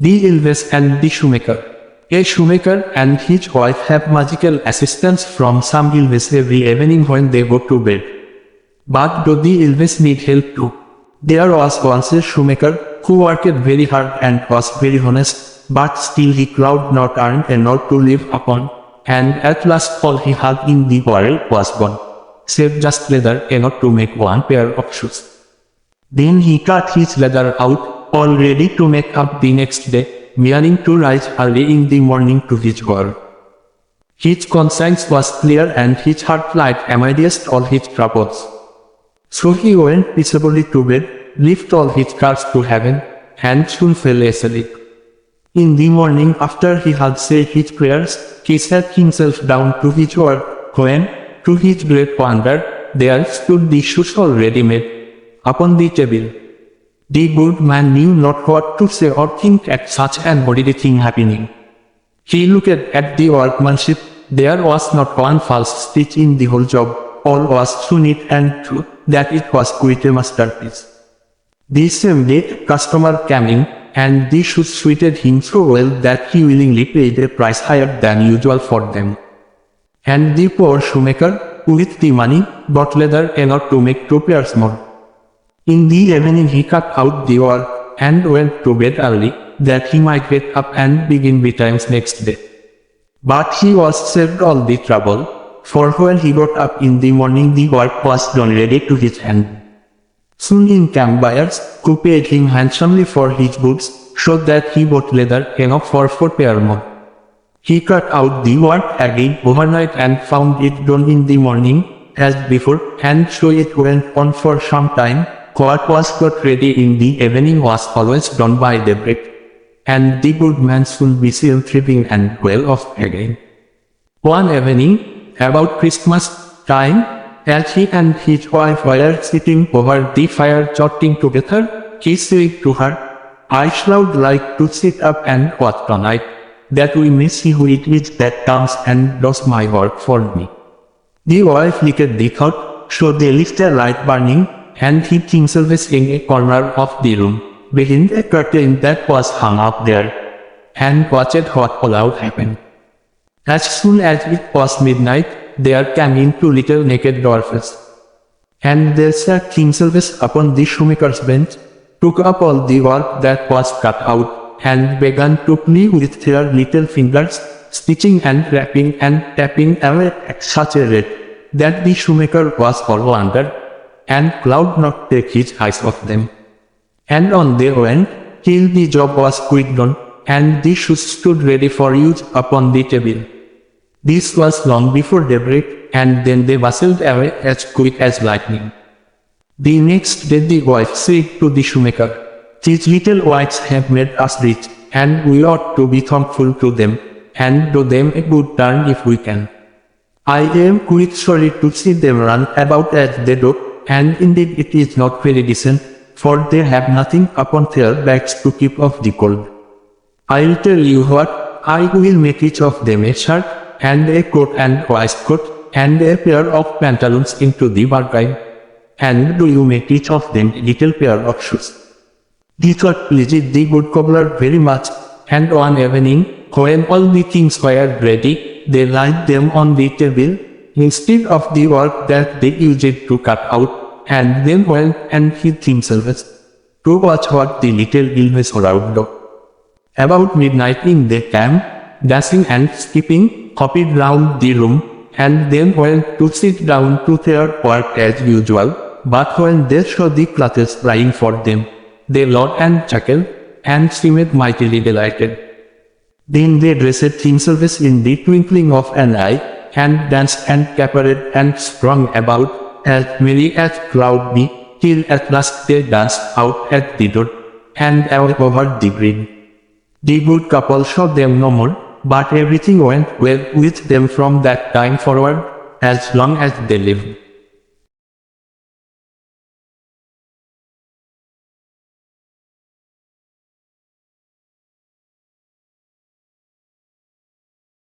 The Elves and the Shoemaker. A shoemaker and his wife have magical assistance from some elves every evening when they go to bed. But do the elves need help too? There was once a shoemaker who worked very hard and was very honest, but still he could not earn enough to live upon, and at last all he had in the world was gone, save just leather enough to make one pair of shoes. Then he cut his leather out, all ready to make up the next day, meaning to rise early in the morning to his work. His conscience was clear and his heart light amidst all his troubles. So he went peaceably to bed, lifted all his cares to heaven, and soon fell asleep. In the morning after he had said his prayers, he sat himself down to his work, when, to his great wonder, there stood the shoes already made, upon the table. The good man knew not what to say or think at such an ordinary thing happening. He looked at the workmanship. There was not one false stitch in the whole job. All was so neat and true that it was quite a masterpiece. The same day, customer came in, and the shoes suited him so well that he willingly paid a price higher than usual for them. And the poor shoemaker, with the money, bought leather enough to make 2 pairs more. In the evening he cut out the work, and went to bed early, that he might get up and begin betimes next day. But he was saved all the trouble, for when he got up in the morning the work was done ready to his hand. Soon in came buyers, who paid him handsomely for his goods, so that he bought leather enough for 4 pair more. He cut out the work again overnight and found it done in the morning, as before, and so it went on for some time. What was got ready in the evening was always done by daybreak, and the good man soon be seen thriving and well off again. One evening, about Christmas time, as he and his wife were sitting over the fire chatting together, he said to her, "I should like to sit up and watch tonight, that we may see who it is that comes and does my work for me." The wife liked the thought, so they left a light burning, and hid himself in a corner of the room, behind a curtain that was hung up there, and watched what all out happened. As soon as it was midnight, there came in 2 little naked dwarfs, and they sat themselves upon the shoemaker's bench, took up all the work that was cut out, and began to play with their little fingers, stitching and wrapping and tapping away at such a rate, that the shoemaker was all wonder, and could not take his eyes off them. And on they went, till the job was quite done, and the shoes stood ready for use upon the table. This was long before daybreak, and then they bustled away as quick as lightning. The next day the wife said to the shoemaker, "These little wights have made us rich, and we ought to be thankful to them, and do them a good turn if we can. I am quite sorry to see them run about as they do, and indeed it is not very decent, for they have nothing upon their backs to keep off the cold. I'll tell you what, I will make each of them a shirt, and a coat and waistcoat, and a pair of pantaloons into the bargain, and do you make each of them a little pair of shoes." The thought pleased the good cobbler very much, and one evening, when all the things were ready, they laid them on the table, instead of the work that they used to cut out, and then went and hid themselves, to watch what the little elves around do. About midnight in they came, dashing and skipping, hopped round the room, and then went to sit down to their work as usual, but when they saw the clothes flying for them, they laughed and chuckled, and seemed mightily delighted. Then they dressed themselves in the twinkling of an eye, and danced and capered and sprung about, as merry as could be, till at last they danced out at the door, and away over the green. The good couple saw them no more, but everything went well with them from that time forward, as long as they lived.